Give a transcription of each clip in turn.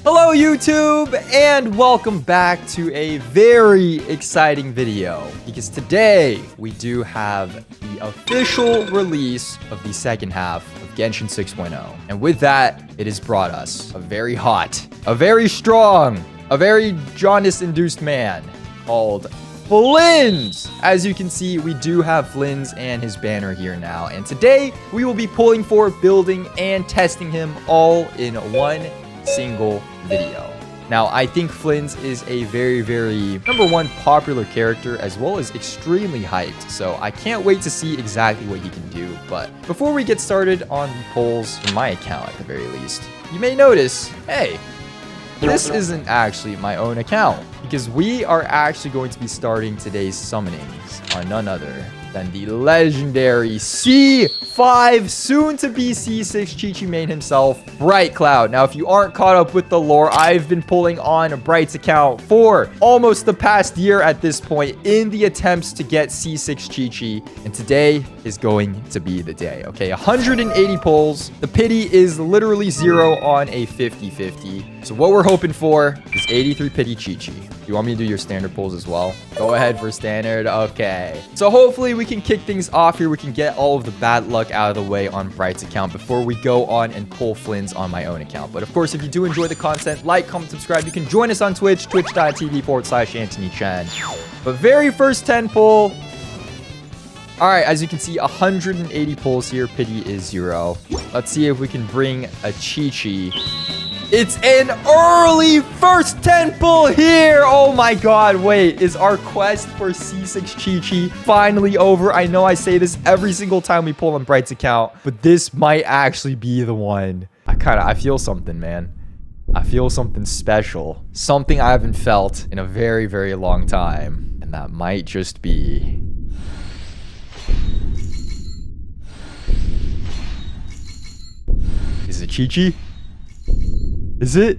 Hello YouTube, and welcome back to a very exciting video, because today we do have the official release of the second half of Genshin 6.0. And with that, it has brought us a very hot, a very strong, a very jaundice-induced man called Flynn's. As you can see, we do have Flynn's and his banner here now. And today we will be pulling for, building, and testing him all in one single video. Now, I think Flynn's is a very, number one, popular character, as well as extremely hyped. So I can't wait to see exactly what he can do. But before we get started on the polls, in my account at the very least, you may notice, hey, this isn't actually my own account, because we are actually going to be starting today's summonings on none other than the legendary C5, soon to be C6 Chi-Chi main himself, Bright Cloud. Now, if you aren't caught up with the lore, I've been pulling on Bright's account for almost the past year at this point in the attempts to get C6 Chi-Chi, and today is going to be the day. Okay, 180 pulls. The pity is literally 0 on a 50-50. So what we're hoping for is 83 pity Chi-Chi. You want me to do your standard pulls as well? Go ahead for standard. Okay. So hopefully we can kick things off here. We can get all of the bad luck out of the way on Bright's account before we go on and pull Flynn's on my own account. But of course, if you do enjoy the content, like, comment, subscribe. You can join us on Twitch, twitch.tv/antonychenn. But very first 10 pull. All right, as you can see, 180 pulls here. Pity is 0. Let's see if we can bring a Chi-Chi. It's an early first 10 pull here. Oh my god, wait, is our quest for C6 Chi-Chi finally over? I know I say this every single time we pull on Bright's account, but this might actually be the one. I feel something, man. I feel something special. Something I haven't felt in a very long time. And that might just be... Is it Chi-Chi? Is it?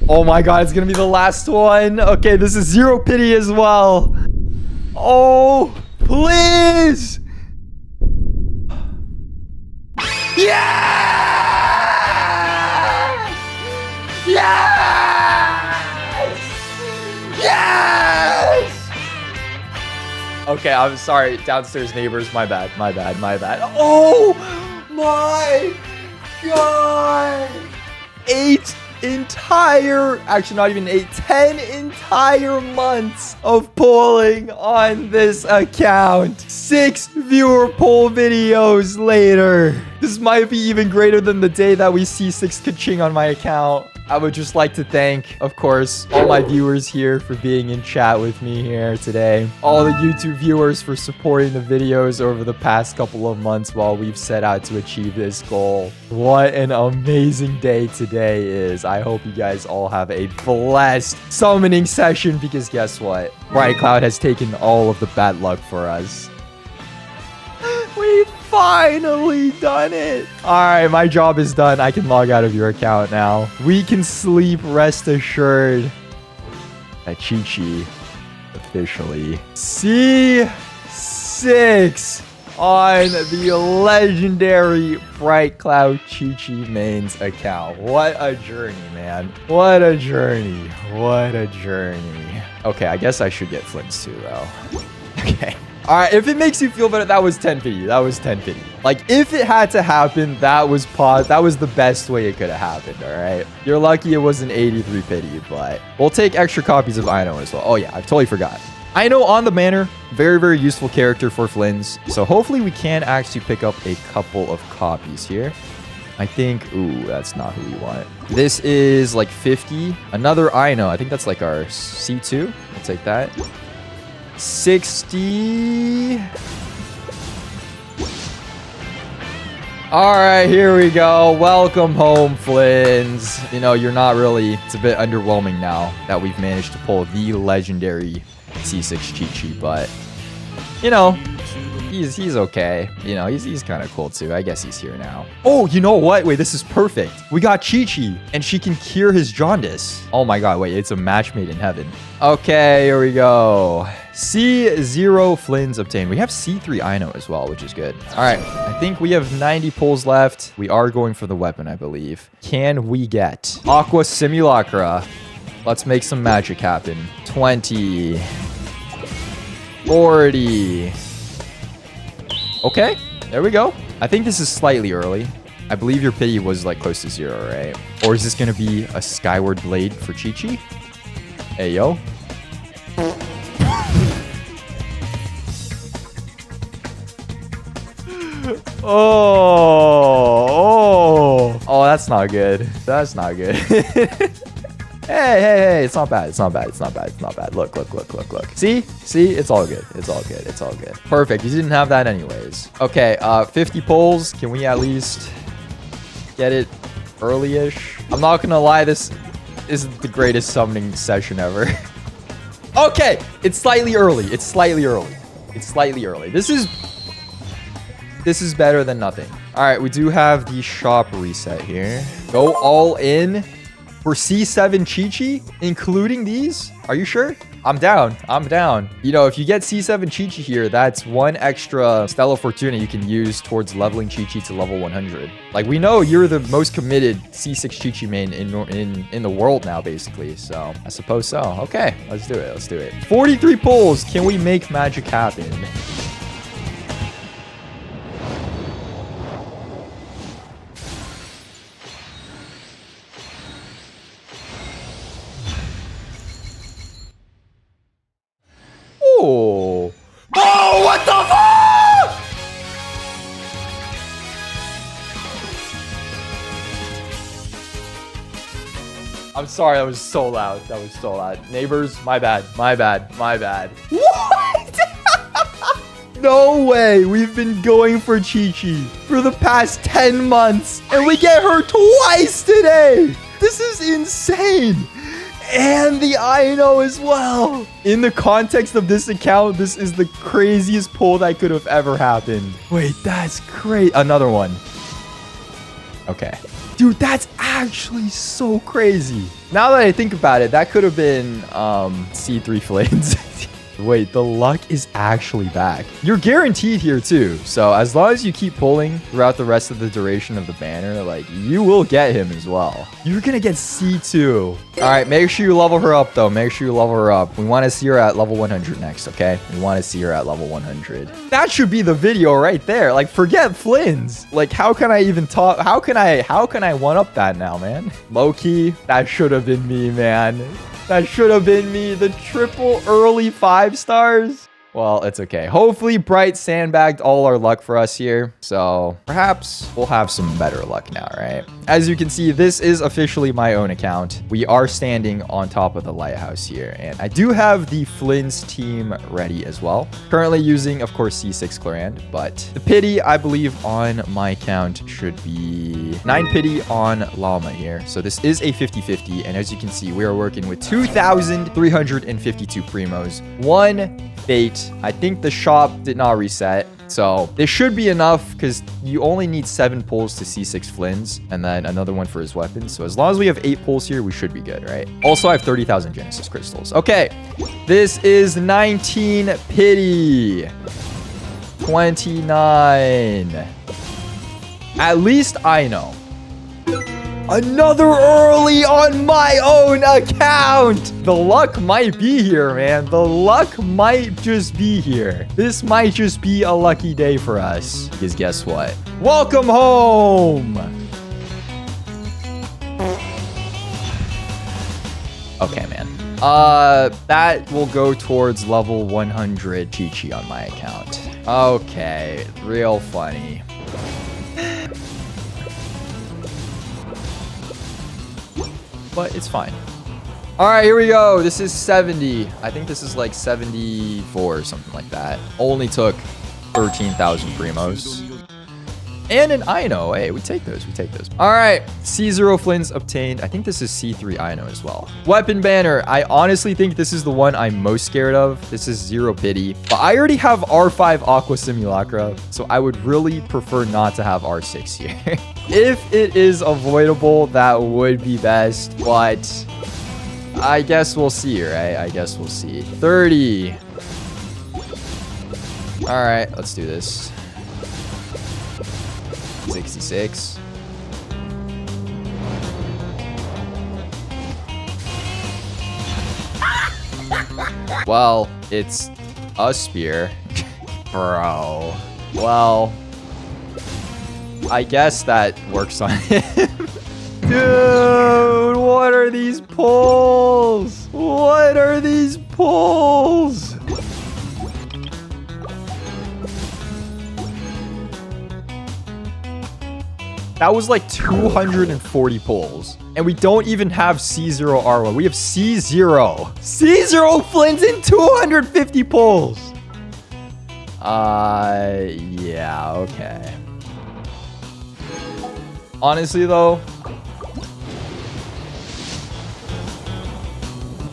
Oh my god, it's gonna be the last one. Okay, this is 0 pity as well. Oh, please. Yes! Yes! Yes! Okay, I'm sorry, downstairs neighbors. My bad. Oh my god. 8 entire, actually not even 8, 10 entire months of pulling on this account. 6 viewer poll videos later. This might be even greater than the day that we see 6 ka-ching on my account. I would just like to thank, of course, all my viewers here for being in chat with me here today. All the YouTube viewers for supporting the videos over the past couple of months while we've set out to achieve this goal. What an amazing day today is. I hope you guys all have a blessed summoning session, because guess what? Bright Cloud has taken all of the bad luck for us. We've finally done it. All right, my job is done. I can log out of your account now. We can sleep, rest assured that Chi-Chi officially C6 on the legendary Bright Cloud Chi-Chi mains account. What a journey, man. What a journey. What a journey. Okay, I guess I should get Flynn's too, though. Okay. All right, if it makes you feel better, that was 10 pity. That was 10 pity. Like, if it had to happen, that was the best way it could have happened, all right? You're lucky it wasn't 83 pity, but we'll take extra copies of Ino as well. Oh, yeah, I totally forgot. Ino on the banner, very useful character for Flynn's. So hopefully we can actually pick up a couple of copies here. I think, ooh, that's not who we want. This is like 50. Another Ino. I think that's like our C2. I'll take that. 60. All right, here we go. Welcome home, Flynn's. You know, you're not really... It's a bit underwhelming now that we've managed to pull the legendary C6 Chi-Chi, but, you know, he's okay. You know, he's kind of cool, too. I guess he's here now. Oh, you know what? Wait, this is perfect. We got Chi-Chi, and she can cure his jaundice. Oh, my God. Wait, it's a match made in heaven. Okay, here we go. C0 Flins obtained. We have C3 Ino as well, which is good. All right. I think we have 90 pulls left. We are going for the weapon, I believe. Can we get Aqua Simulacra? Let's make some magic happen. 20. 40. Okay. There we go. I think this is slightly early. I believe your pity was like close to 0, right? Or is this going to be a Skyward Blade for Chi-Chi? Hey, yo. Oh, that's not good. That's not good. Hey, it's not bad. It's not bad. It's not bad. It's not bad. Look. See, it's all good. It's all good. It's all good. Perfect. You didn't have that anyways. Okay, 50 pulls. Can we at least get it early-ish? I'm not gonna lie, this isn't the greatest summoning session ever. Okay, it's slightly early. It's slightly early. It's slightly early. This is better than nothing. All right, we do have the shop reset here. Go all in for C7 Chi-Chi, including these. Are you sure? I'm down. I'm down. You know, if you get C7 Chi-Chi here, that's one extra Stella Fortuna you can use towards leveling Chi-Chi to level 100. Like, we know you're the most committed C6 Chi-Chi main in the world now, basically. So, I suppose so. Okay, let's do it. Let's do it. 43 pulls. Can we make magic happen? Oh, what the fuck? I'm sorry, that was so loud. That was so loud. Neighbors, my bad. My bad. My bad. What? No way. We've been going for Chi-Chi for the past 10 months, and we get her twice today. This is insane. And the Ino as well. In the context of this account, this is the craziest pull that could have ever happened. Wait, that's great. Another one. Okay. Dude, that's actually so crazy. Now that I think about it, that could have been C3 Flins. Wait, the luck is actually back. You're guaranteed here too. So as long as you keep pulling throughout the rest of the duration of the banner, like, you will get him as well. You're gonna get C2. All right, make sure you level her up though. Make sure you level her up. We want to see her at level 100 next, okay? We want to see her at level 100. That should be the video right there. Like, forget Flins. Like, how can I even talk? How can I one up that now, man? Low-key, that should have been me, man. That should have been me. The triple early 5 stars. Well, it's okay. Hopefully, Bright sandbagged all our luck for us here. So perhaps we'll have some better luck now, right? As you can see, this is officially my own account. We are standing on top of the lighthouse here. And I do have the Flins team ready as well. Currently using, of course, C6 Clorinde. But the pity, I believe, on my account should be 9 pity on Llama here. So this is a 50-50. And as you can see, we are working with 2,352 primos. 1 fate. I think the shop did not reset. So this should be enough because you only need 7 pulls to C6 Flins and then another one for his weapon. So as long as we have 8 pulls here, we should be good, right? Also, I have 30,000 Genesis crystals. Okay, this is 19 pity. 29. At least I know. Another early on my own account. The luck might be here, man. The luck might just be here. This might just be a lucky day for us. Because guess what? Welcome home. Okay, man. That will go towards level 100 Chi-Chi on my account. Okay, real funny. But it's fine. All right, here we go. This is 70. I think this is like 74 or something like that. Only took 13,000 primos. And an Ino. Hey, we take those. We take those. All right. C0 Flins obtained. I think this is C3 Ino as well. Weapon banner. I honestly think this is the one I'm most scared of. This is 0 pity. But I already have R5 Aqua Simulacra. So I would really prefer not to have R6 here. If it is avoidable, that would be best. But I guess we'll see, right? I guess we'll see. 30. All right, let's do this. 66. Well, it's a spear. Bro. Well, I guess that works on him. Dude, what are these pulls? What are these pulls? That was like 240 pulls. And we don't even have C0R1. We have C0. C0 Flynn's in 250 pulls. Yeah, okay. Honestly, though,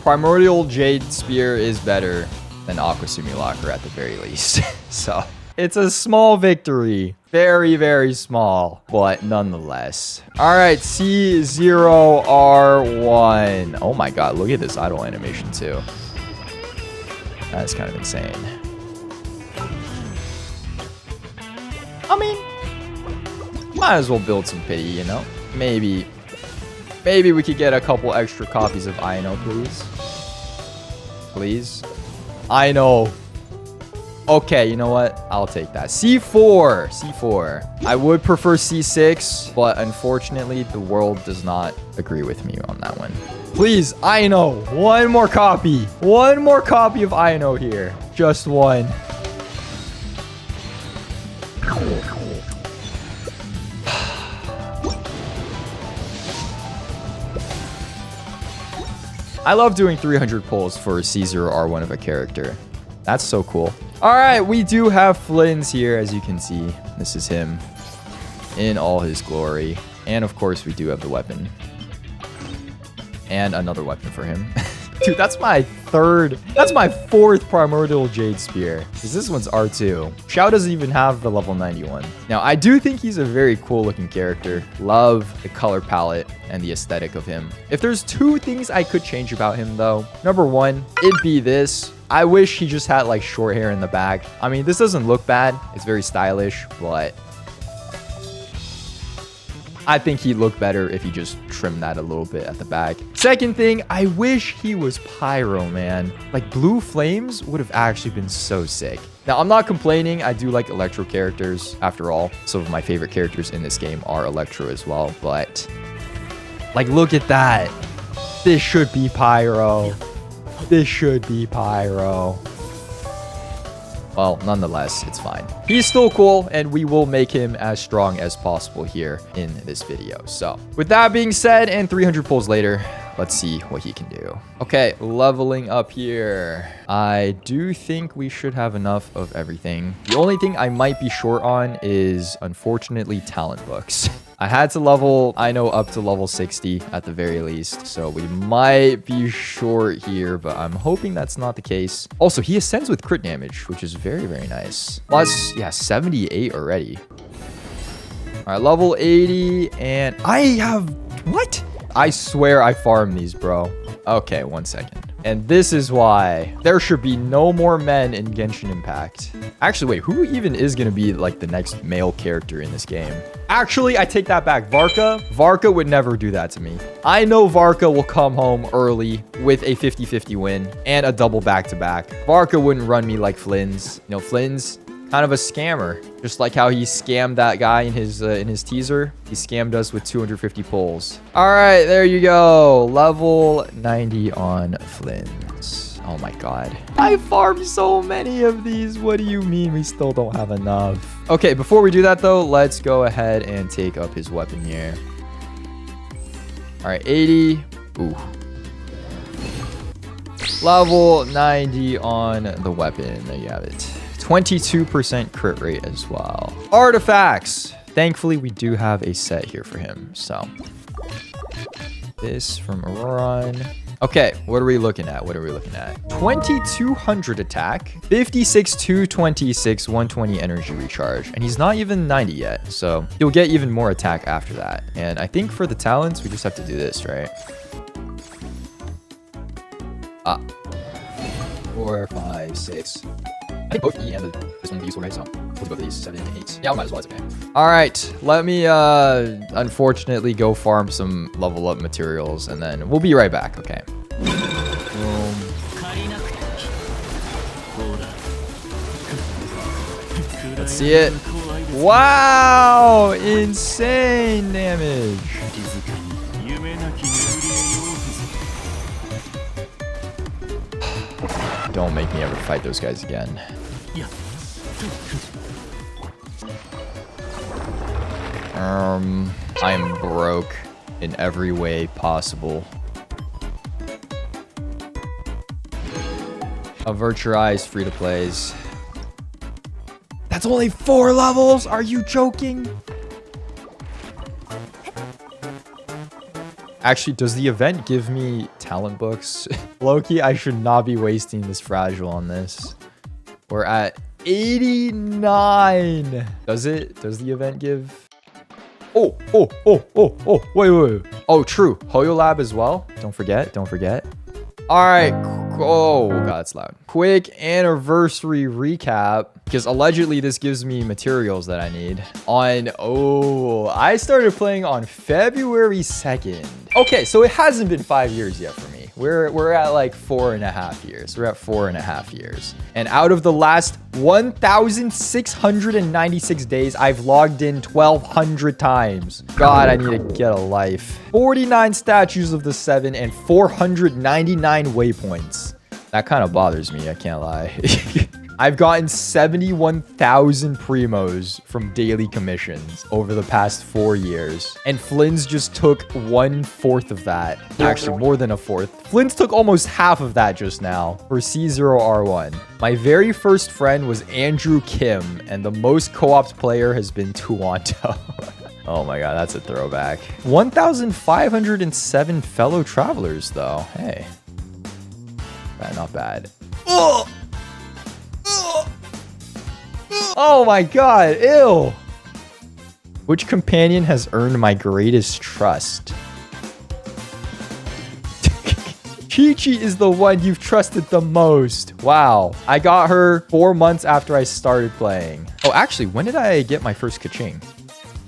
Primordial Jade Spear is better than Aqua Simulacra at the very least. So, it's a small victory. Very, very small, but nonetheless. All right, C0R1. Oh my god, look at this idle animation too. That's kind of insane. I mean, might as well build some pity, you know? Maybe we could get a couple extra copies of Ino, please. Please? Ino. Okay, you know what? I'll take that. C4. C4. I would prefer C6, but unfortunately, the world does not agree with me on that one. Please, Ino. One more copy. One more copy of Ino here. Just one. I love doing 300 pulls for C0R1 of a character. That's so cool. All right, we do have Flynn's here, as you can see. This is him in all his glory. And of course, we do have the weapon. And another weapon for him. Dude, that's my fourth Primordial Jade Spear. Because this one's R2. Xiao doesn't even have the level 91. Now, I do think he's a very cool looking character. Love the color palette and the aesthetic of him. If there's two things I could change about him, though. Number one, it'd be this. I wish he just had like short hair in the back. I mean, this doesn't look bad. It's very stylish, but I think he'd look better if he just trimmed that a little bit at the back. Second thing, I wish he was pyro, man. Like blue flames would have actually been so sick. Now, I'm not complaining. I do like Electro characters. After all, some of my favorite characters in this game are Electro as well. But like, look at that. This should be pyro. This should be pyro. Well, nonetheless, it's fine. He's still cool, and we will make him as strong as possible here in this video. So, with that being said, and 300 pulls later, let's see what he can do. Okay, leveling up here. I do think we should have enough of everything. The only thing I might be short on is, unfortunately, talent books. I had to level Ino up to level 60 at the very least, so we might be short here, but I'm hoping that's not the case. Also, he ascends with crit damage, which is very, very nice. Plus, yeah, 78 already. All right, level 80, and I have... What? I swear I farmed these, bro. Okay, 1 second. And this is why there should be no more men in Genshin Impact. Actually, wait, who even is going to be like the next male character in this game? Actually, I take that back. Varka? Varka would never do that to me. I know Varka will come home early with a 50-50 win and a double back-to-back. Varka wouldn't run me like Flynn's. You know, Flynn's kind of a scammer. Just like how he scammed that guy in his teaser. He scammed us with 250 pulls. All right, there you go. Level 90 on Flynn's. Oh my god. I farmed so many of these. What do you mean we still don't have enough? Okay, before we do that though, let's go ahead and take up his weapon here. All right, 80. Ooh. Level 90 on the weapon. There you have it. 22% crit rate as well. Artifacts. Thankfully, we do have a set here for him. So, this from Auroron. Okay, what are we looking at? 2200 attack, 56 226, 120 energy recharge, and he's not even 90 yet. So, you'll get even more attack after that. And I think for the talents, we just have to do this, right? 4, 5, 6. I think both E and this one will be useful, right? So we'll do both of these, 7 and 8. Yeah, I might as well, it's okay. All right, let me unfortunately go farm some level up materials and then we'll be right back, okay? Boom. Let's see it. Wow, insane damage. Don't make me ever fight those guys again. I am broke in every way possible. Avert your eyes, free-to-plays. That's only 4 levels? Are you joking? Actually, does the event give me talent books? Loki, I should not be wasting this fragile on this. We're at 89. Does it? Does the event give? Oh, wait. Oh, true. Hoyo Lab as well. Don't forget. All right. Oh, God, it's loud. Quick anniversary recap. Because allegedly this gives me materials that I need. I started playing on February 2nd. Okay, so it hasn't been 5 years yet for me. We're at like 4.5 years. We're at 4.5 years. And out of the last 1,696 days, I've logged in 1,200 times. God, I need to get a life. 49 statues of the 7 and 499 waypoints. That kind of bothers me, I can't lie. I've gotten 71,000 primos from daily commissions over the past 4 years. And Flynn's just took 1/4 of that. Actually, more than a fourth. Flynn's took almost half of that just now for C0R1. My very first friend was Andrew Kim, and the most co-ops player has been Tuanto. Oh my God, that's a throwback. 1,507 fellow travelers, though. Hey. Not bad. Oh! Oh my God, ew. Which companion has earned my greatest trust? Chi-Chi is the one you've trusted the most. Wow. I got her 4 months after I started playing. Oh, actually, when did I get my first Kaching?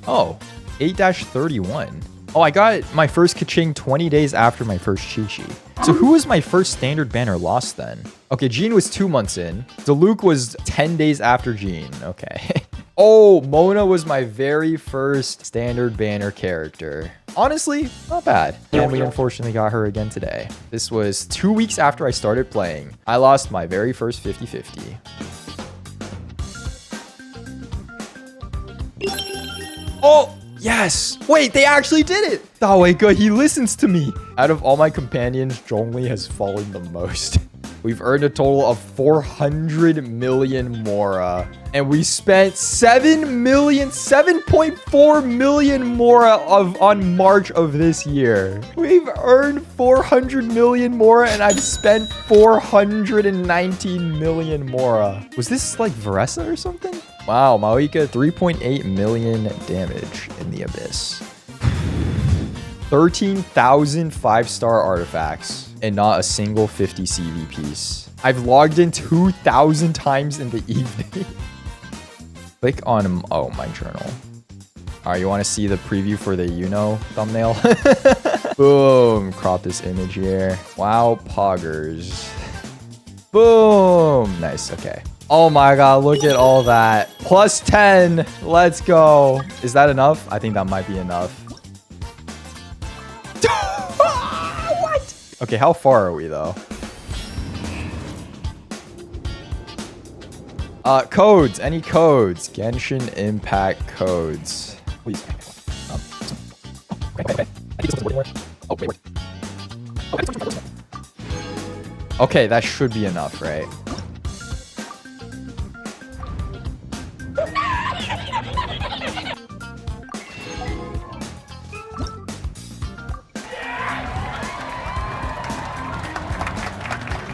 Oh, 8-31. Oh, I got my first Kaching 20 days after my first Chi-Chi. So who was my first standard banner lost then? Okay, Jean was 2 months in. Diluc was 10 days after Jean. Okay. Oh, Mona was my very first standard banner character. Honestly, not bad. And we unfortunately got her again today. This was 2 weeks after I started playing. I lost my very first 50-50. Oh! Yes! Wait, they actually did it! Oh, wait, good. He listens to me. Out of all my companions, Zhongli has fallen the most. We've earned a total of 400 million Mora. And we spent 7.4 million Mora on March of this year. We've earned 400 million Mora and I've spent 419 million Mora. Was this like Varesa or something? Wow, Maoika, 3.8 million damage in the Abyss. 13,000 5-star artifacts and not a single 50 CV piece. I've logged in 2,000 times in the evening. Click on, oh, my journal. All right, you want to see the preview for the thumbnail? Boom, crop this image here. Wow, poggers. Boom, nice, okay. Oh my God, look at all that. Plus 10, let's go. Is that enough? I think that might be enough. What? Okay, how far are we though? Codes, any codes? Genshin Impact codes. Please. Okay, that should be enough, right?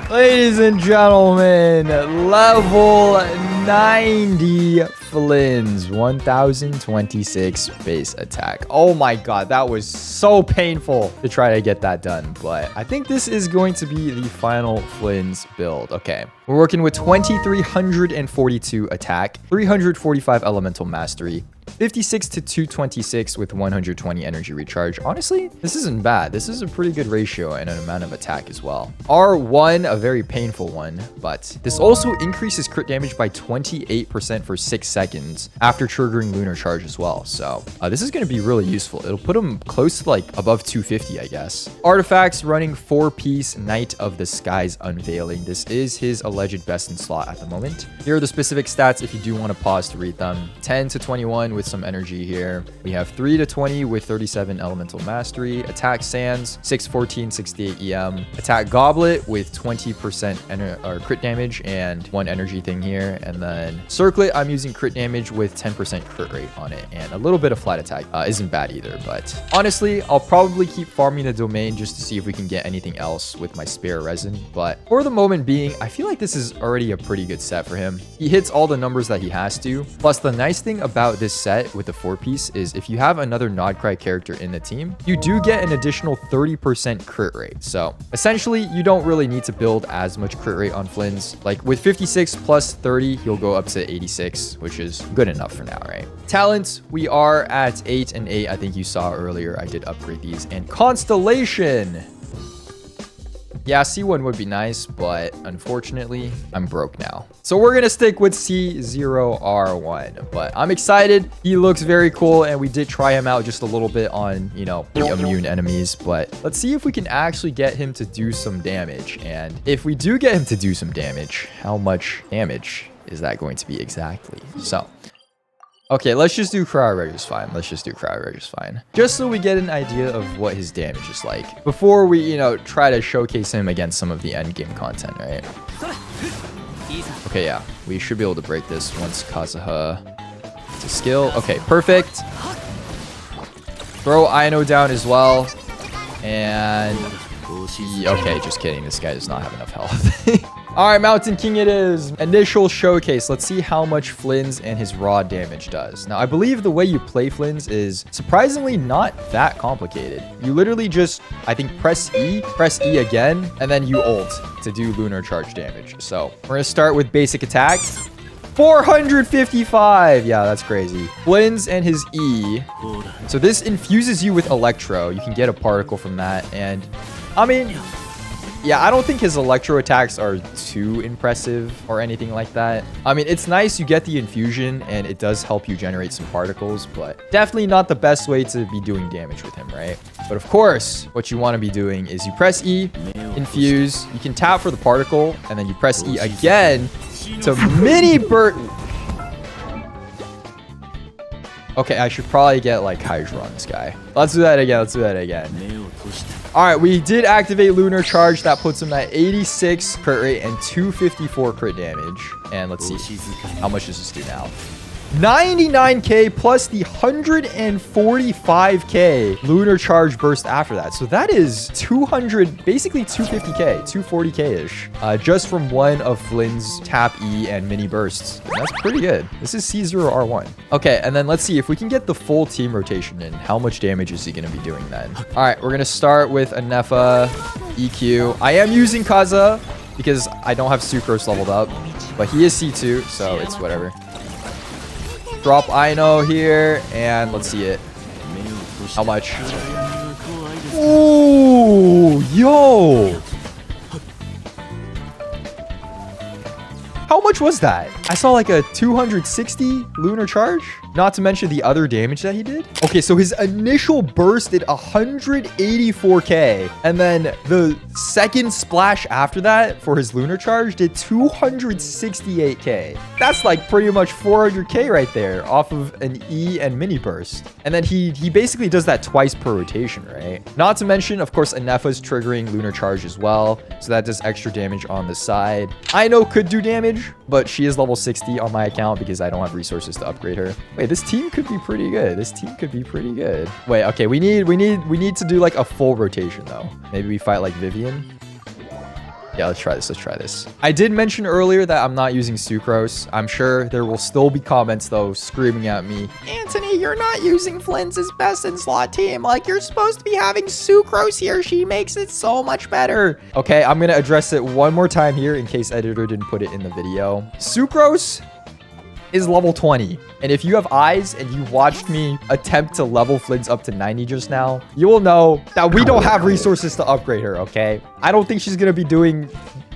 Ladies and gentlemen, level 95. Flynn's 1026 base attack. Oh my god, that was so painful to try to get that done. But I think this is going to be the final Flynn's build. Okay, we're working with 2342 attack, 345 elemental mastery, 56 to 226 with 120 energy recharge. Honestly, this isn't bad. This is a pretty good ratio and an amount of attack as well. R1, a very painful one, but this also increases crit damage by 28% for 6 seconds after triggering lunar charge as well. So this is going to be really useful. It'll put him close to like above 250, I guess. Artifacts running 4-piece Night of the Skies Unveiling. This is his alleged best in slot at the moment. Here are the specific stats if you do want to pause to read them. 10 to 21 with some energy here. We have 3 to 20 with 37 elemental mastery. Attack Sands 614 68 EM. Attack Goblet with 20% crit damage and 1 energy thing here. And then Circlet, I'm using crit damage with 10% crit rate on it, and a little bit of flight attack. Isn't bad either, but honestly, I'll probably keep farming the domain just to see if we can get anything else with my spare resin. But for the moment being, I feel like this is already a pretty good set for him. He hits all the numbers that he has to. Plus, the nice thing about this set with the 4-piece is if you have another Nodcry character in the team, you do get an additional 30% crit rate. So essentially, you don't really need to build as much crit rate on Flynn's. Like with 56 plus 30, he'll go up to 86, which is good enough for now, right? Talents, we are at 8 and 8. I think you saw earlier I did upgrade these. And Constellation. Yeah, C1 would be nice, but unfortunately, I'm broke now. So we're going to stick with C0R1, but I'm excited. He looks very cool, and we did try him out just a little bit on, you know, the immune enemies, but let's see if we can actually get him to do some damage. And if we do get him to do some damage, how much damage is that going to be exactly? So okay, let's just do Cryo Reg is fine. Let's just do Cryo Reg is fine. Just so we get an idea of what his damage is like before we, you know, try to showcase him against some of the end game content, right? Okay, yeah. We should be able to break this once Kazuha to skill. Okay, perfect. Throw Aino down as well. And okay, just kidding. This guy does not have enough health. All right, Mountain King it is. Initial showcase. Let's see how much Flynn's and his raw damage does. Now, I believe the way you play Flynn's is surprisingly not that complicated. You literally just, I think, press E again, and then you ult to do lunar charge damage. So we're going to start with basic attack. 455. Yeah, that's crazy. Flynn's and his E. So this infuses you with Electro. You can get a particle from that. And I mean, yeah, I don't think his Electro attacks are too impressive or anything like that. I mean, it's nice you get the infusion and it does help you generate some particles, but definitely not the best way to be doing damage with him, right? But of course, what you want to be doing is you press E, infuse, you can tap for the particle, and then you press E again to mini burst. Okay, I should probably get like Hydra on this guy. Let's do that again. Let's do that again. All right, we did activate Lunar Charge. That puts him at 86 crit rate and 254 crit damage. And let's see, how much does this do now? 99k plus the 145k Lunar Charge burst after that. So that is 200, basically 250k, 240k-ish, just from one of Flynn's tap E and mini bursts. And that's pretty good. This is C0R1. Okay, and then let's see if we can get the full team rotation in. How much damage is he going to be doing then? All right, we're going to start with Anefa, EQ. I am using Kaza because I don't have Sucrose leveled up, but he is C2, so it's whatever. Drop Aino here, and let's see it. How much? Ooh, yo! How much was that? I saw like a 260 lunar charge, not to mention the other damage that he did. Okay, so his initial burst did 184k, and then the second splash after that for his lunar charge did 268k. That's like pretty much 400k right there off of an E and mini burst. And then he basically does that twice per rotation, right? Not to mention, of course, Anefa's triggering lunar charge as well, so that does extra damage on the side. Aino could do damage, but she is level 60 on my account because I don't have resources to upgrade her. Wait, this team could be pretty good. This team could be pretty good. Wait, okay, we need to do like a full rotation though. Maybe we fight like Vivian. Yeah, let's try this. Let's try this. I did mention earlier that I'm not using sucrose. I'm sure there will still be comments, though, screaming at me, Anthony, you're not using Flynn's best in slot team. Like, you're supposed to be having sucrose here. She makes it so much better. Okay, I'm going to address it one more time here in case editor didn't put it in the video. Sucrose is level 20. And if you have eyes and you watched me attempt to level Flynn's up to 90 just now, you will know that we don't have resources to upgrade her, okay? I don't think she's going to be doing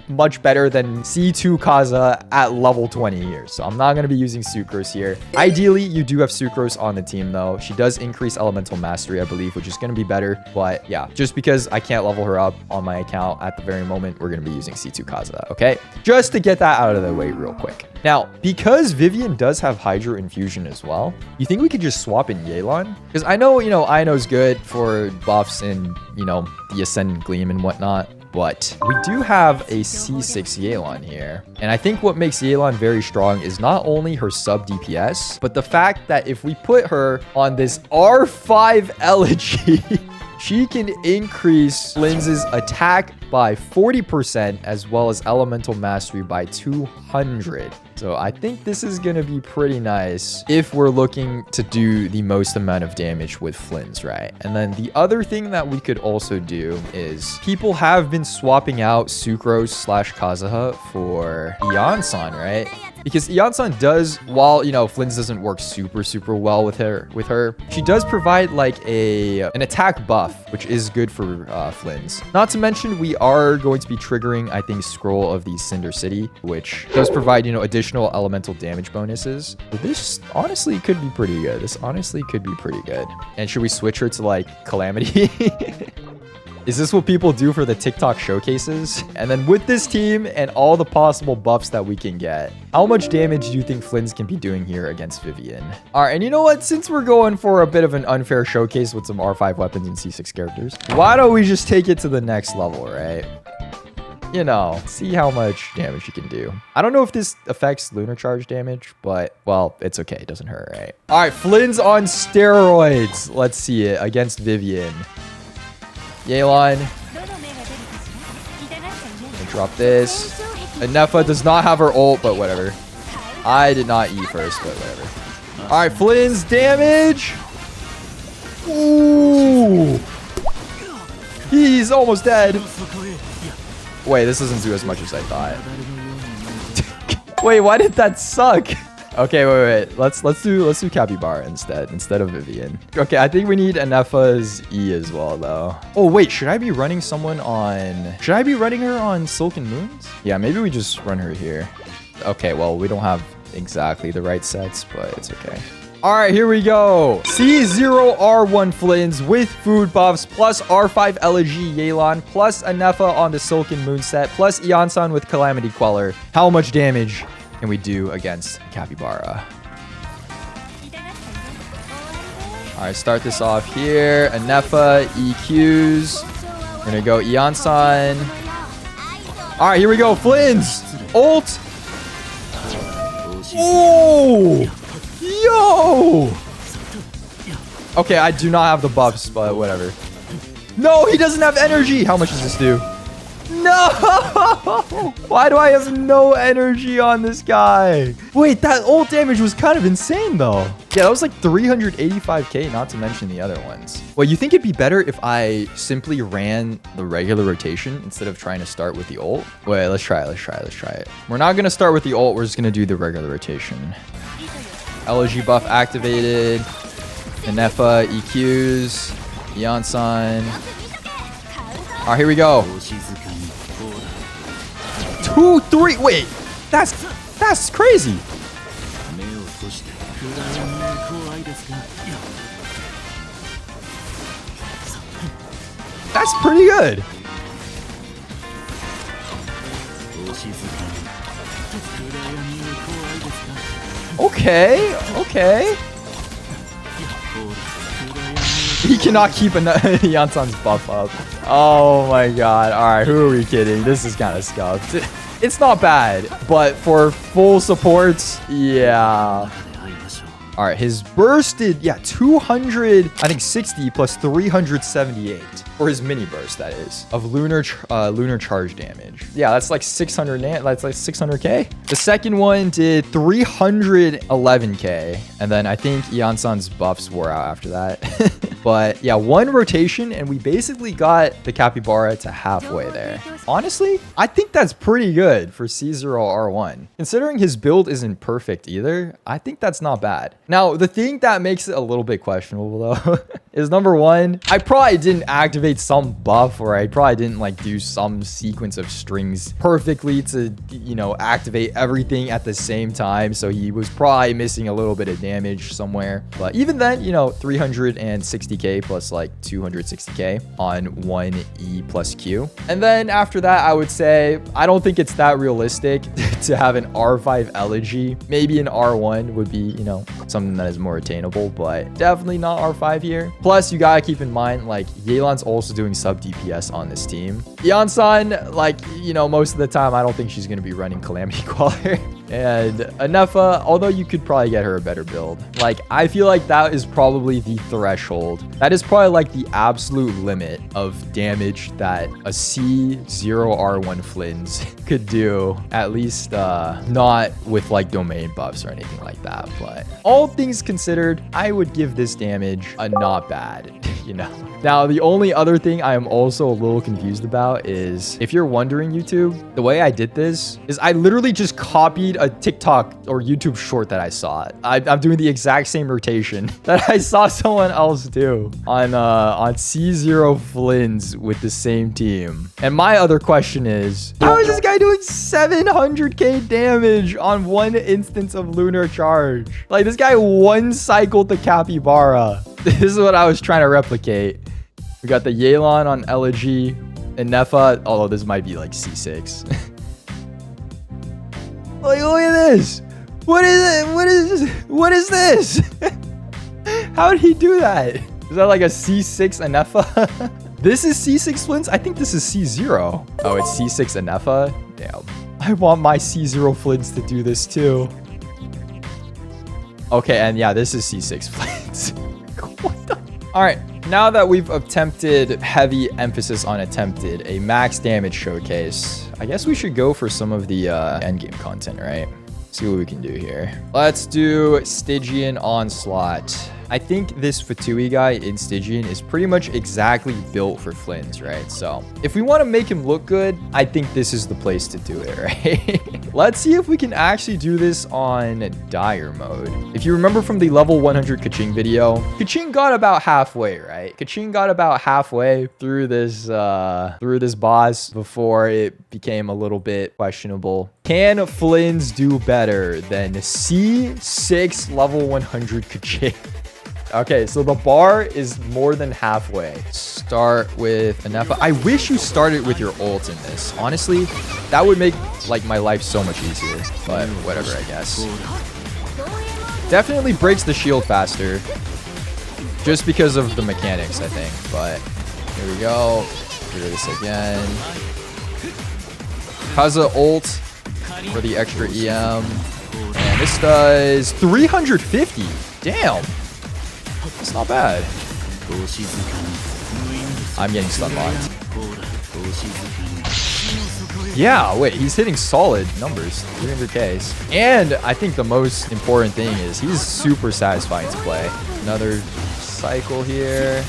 much better than C2 Kaza at level 20 here. So I'm not going to be using sucrose here. Ideally, you do have sucrose on the team, though. She does increase elemental mastery, I believe, which is going to be better. But yeah, just because I can't level her up on my account at the very moment, we're going to be using C2 Kaza, okay? Just to get that out of the way real quick. Now, because Vivian does have Hydro Infusion as well, you think we could just swap in Yelan? Because I know, Ino's good for buffs and, the Ascendant Gleam and whatnot. But we do have a C6 Yelan here. And I think what makes Yelan very strong is not only her sub DPS, but the fact that if we put her on this R5 elegy, she can increase Flynn's attack by 40% as well as elemental mastery by 200. So I think this is going to be pretty nice if we're looking to do the most amount of damage with Flynn's, right? And then the other thing that we could also do is people have been swapping out Sucrose / Kazuha for Eon-san, right? Because Eon-san does, while, Flynn's doesn't work super well with her, she does provide like an attack buff, which is good for Flynn's. Not to mention, we are going to be triggering, I think, Scroll of the Cinder City, which does provide, additional elemental damage bonuses. But this honestly could be pretty good. This honestly could be pretty good. And should we switch her to like Calamity? Is this what people do for the TikTok showcases? And then with this team and all the possible buffs that we can get, how much damage do you think Flynn's can be doing here against Vivian? All right, and you know what? Since we're going for a bit of an unfair showcase with some R5 weapons and C6 characters, why don't we just take it to the next level, right? See how much damage you can do. I don't know if this affects lunar charge damage, but, well, it's okay. It doesn't hurt, right? All right, Flynn's on steroids. Let's see it against Vivian. Yelan. Drop this. Nefa does not have her ult, but whatever. I did not E first, but whatever. All right, Flynn's damage. Ooh. He's almost dead. Wait, this doesn't do as much as I thought. Wait, why did that suck? Okay, wait. Let's do Capybara instead of Vivian. Okay, I think we need Nefa's E as well, though. Oh wait, should I be running her on Silken Moons? Yeah, maybe we just run her here. Okay, well, we don't have exactly the right sets, but it's okay. All right, here we go. C0R1 Flynn's with food buffs, plus R5 Elegy Yelan, plus a Nefa on the Silken Moon set, plus Eon-san with Calamity Queller. How much damage can we do against Capybara? All right, start this off here. Nefa, EQs. We're gonna go Eon-san. All right, here we go. Flynn's ult. Oh, yo. Okay, I do not have the buffs, but whatever. No, he doesn't have energy. How much does this do? No! Why do I have no energy on this guy? Wait, that ult damage was kind of insane, though. Yeah, that was like 385k, not to mention the other ones. Well, you think it'd be better if I simply ran the regular rotation instead of trying to start with the ult? Wait, let's try it. We're not going to start with the ult. We're just going to do the regular rotation. LG buff activated. Nefa, EQs. Eon-san. All right, here we go. 2, 3. Wait, that's crazy. That's pretty good. Okay. He cannot keep Eon-san's buff up. Oh my god. All right, who are we kidding? This is kind of scuffed. It's not bad, but for full supports, yeah. All right, his bursted, 200, I think 60 plus 378. or his mini burst, that is, of lunar charge damage. Yeah, that's like 600. That's like 600k. The second one did 311k, and then I think Eon-san's buffs wore out after that. But yeah, one rotation, and we basically got the Capybara to halfway there. Honestly, I think that's pretty good for C0R1. Considering his build isn't perfect either, I think that's not bad. Now, the thing that makes it a little bit questionable though is number one, I probably didn't activate some buff, or I probably didn't like do some sequence of strings perfectly to, you know, activate everything at the same time. So he was probably missing a little bit of damage somewhere. But even then, you know, 360k plus like 260k on 1E plus Q. And then after that, I would say, I don't think it's that realistic to have an R5 elegy. Maybe an R1 would be, you know, something that is more attainable, but definitely not R5 here. Plus, you gotta keep in mind, like, Yelan's also doing sub DPS on this team. Eon-san, like, you know, most of the time, I don't think she's gonna be running Calamity Queller. And Anefa, although you could probably get her a better build. Like, I feel like that is probably the threshold. That is probably like the absolute limit of damage that a C0R1 Flins could do. At least not with like domain buffs or anything like that. But all things considered, I would give this damage a not bad, you know. Now, the only other thing I am also a little confused about is, if you're wondering, YouTube, the way I did this is I literally just copied a TikTok or YouTube short that I saw. I'm doing the exact same rotation that I saw someone else do on C0 Flins with the same team. And my other question is, how is this guy doing 700k damage on one instance of lunar charge? Like, this guy one cycled the Capybara. This is what I was trying to replicate. We got the Yelan on Elegy and Nefa, although this might be like C6. Like, look at this. What is it? What is this? How did he do that? Is that like a C6 Anefa? This is C6 Flins? I think this is C0. Oh, it's C6 Anefa? Damn. I want my C0 Flins to do this too. Okay, and yeah, this is C6 Flins. What the? All right, now that we've attempted, heavy emphasis on attempted, a max damage showcase, I guess we should go for some of the endgame content, right? See what we can do here. Let's do Stygian Onslaught. I think this Fatui guy in Stygian is pretty much exactly built for Flins, right? So if we want to make him look good, I think this is the place to do it, right? Let's see if we can actually do this on dire mode. If you remember from the level 100 Kaching video, Kaching got about halfway, right? Kaching got about halfway through this boss before it became a little bit questionable. Can Flins do better than C6 level 100 Kaching? Okay, so the bar is more than halfway. Start with Anefa. I wish you started with your ult in this. Honestly, that would make like my life so much easier. But whatever, I guess. Definitely breaks the shield faster. Just because of the mechanics, I think. But here we go. Do this again. Kaza ult for the extra EM. And this does 350. Damn. It's not bad. I'm getting stun locked. Yeah, wait, he's hitting solid numbers, 300Ks. And I think the most important thing is he's super satisfying to play. Another cycle here.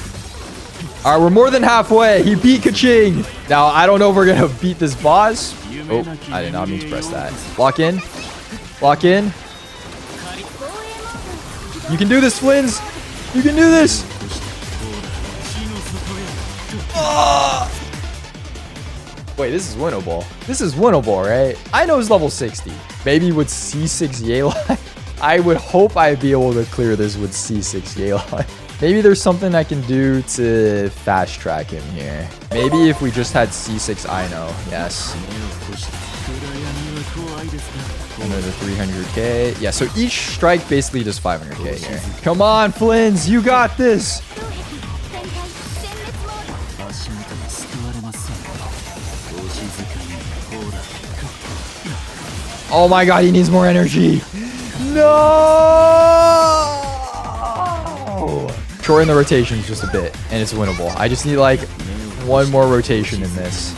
All right, we're more than halfway. He beat Kaching. Now, I don't know if we're going to beat this boss. Oh, I did not mean to press that. Lock in. Lock in. You can do this, Flins. You can do this! Wait, this is winnable. This is winnable, right? I know it's level 60. Maybe with C6 Yelan. I would hope I'd be able to clear this with C6 Yelan. Maybe there's something I can do to fast track him here. Maybe if we just had C6 Ino. Yes. Another 300k. Yeah, so each strike basically does 500k here. Come on, Flins, you got this. Oh my god, he needs more energy. No! Shorten the rotations just a bit, and it's winnable. I just need like one more rotation in this.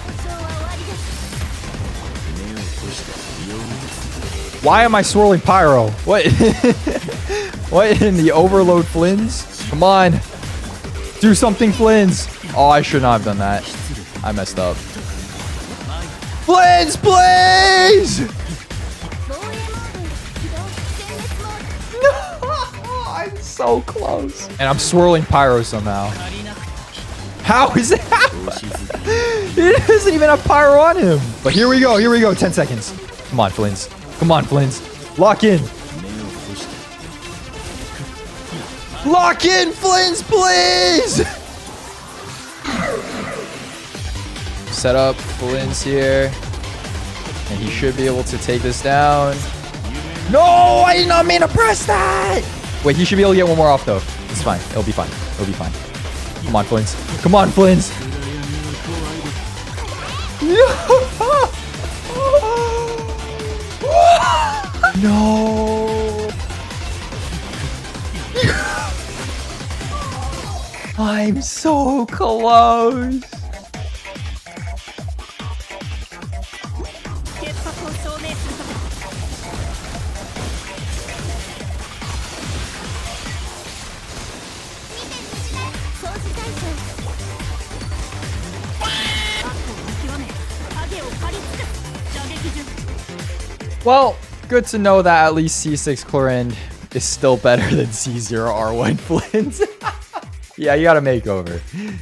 Why am I swirling pyro? What? What in the overload Flins? Come on. Do something, Flins. Oh, I should not have done that. I messed up. Flins, please! No, I'm so close. And I'm swirling pyro somehow. How is it happen? He doesn't even have pyro on him. But here we go. Here we go. 10 seconds. Come on, Flins. Come on, Flins. Lock in. Lock in, Flins, please! Set up Flins here. And he should be able to take this down. No, I did not mean to press that! Wait, he should be able to get one more off, though. It's fine. It'll be fine. It'll be fine. Come on, Flins. Come on, Flins. No. I'm so close. Well, good to know that at least C6 Clorinde is still better than C0R1 Flint. Yeah, you gotta make over.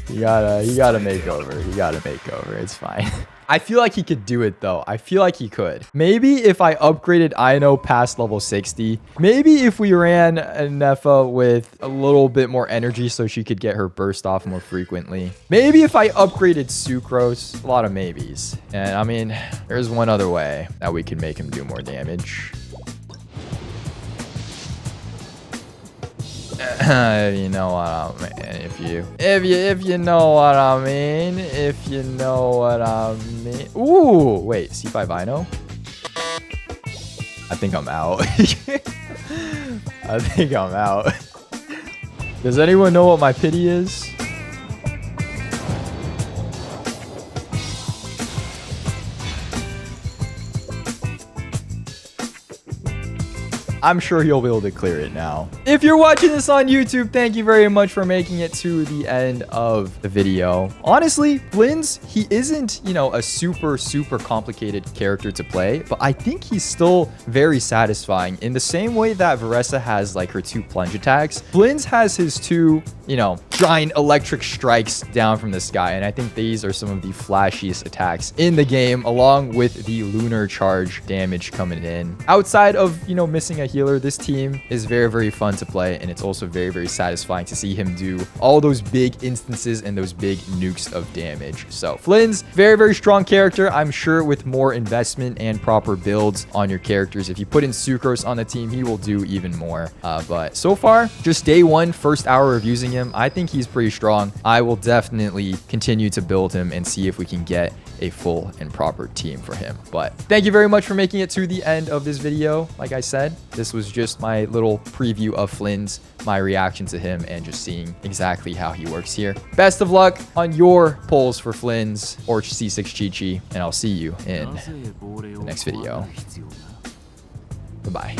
You gotta make over. You gotta make over. It's fine. I feel like he could do it though. I feel like he could. Maybe if I upgraded Ino past level 60. Maybe if we ran a Nefa with a little bit more energy so she could get her burst off more frequently. Maybe if I upgraded Sucrose. A lot of maybes. And I mean, there's one other way that we can make him do more damage. You know what I mean. If you know what I mean. If you know what I mean. Ooh, wait, C5 Ino? I think I'm out. I think I'm out. Does anyone know what my pity is? I'm sure he'll be able to clear it now. If you're watching this on YouTube, thank you very much for making it to the end of the video. Honestly, Flins, he isn't, you know, a super complicated character to play, but I think he's still very satisfying in the same way that Varessa has like her 2 plunge attacks. Flins has his 2, you know, giant electric strikes down from the sky, and I think these are some of the flashiest attacks in the game, along with the lunar charge damage coming in. Outside of, you know, missing a healer, this team is very fun to play, and it's also very satisfying to see him do all those big instances and those big nukes of damage. So Flins, very strong character. I'm sure with more investment and proper builds on your characters, if you put in Sucrose on the team, he will do even more. But so far, just day 1, first hour of using him, I think he's pretty strong. I will definitely continue to build him and see if we can get a full and proper team for him. But thank you very much for making it to the end of this video. Like I said, this was just my little preview of Flins, my reaction to him, and just seeing exactly how he works here. Best of luck on your polls for Flins or C6 Chi-Chi, and I'll see you in the next video. Goodbye.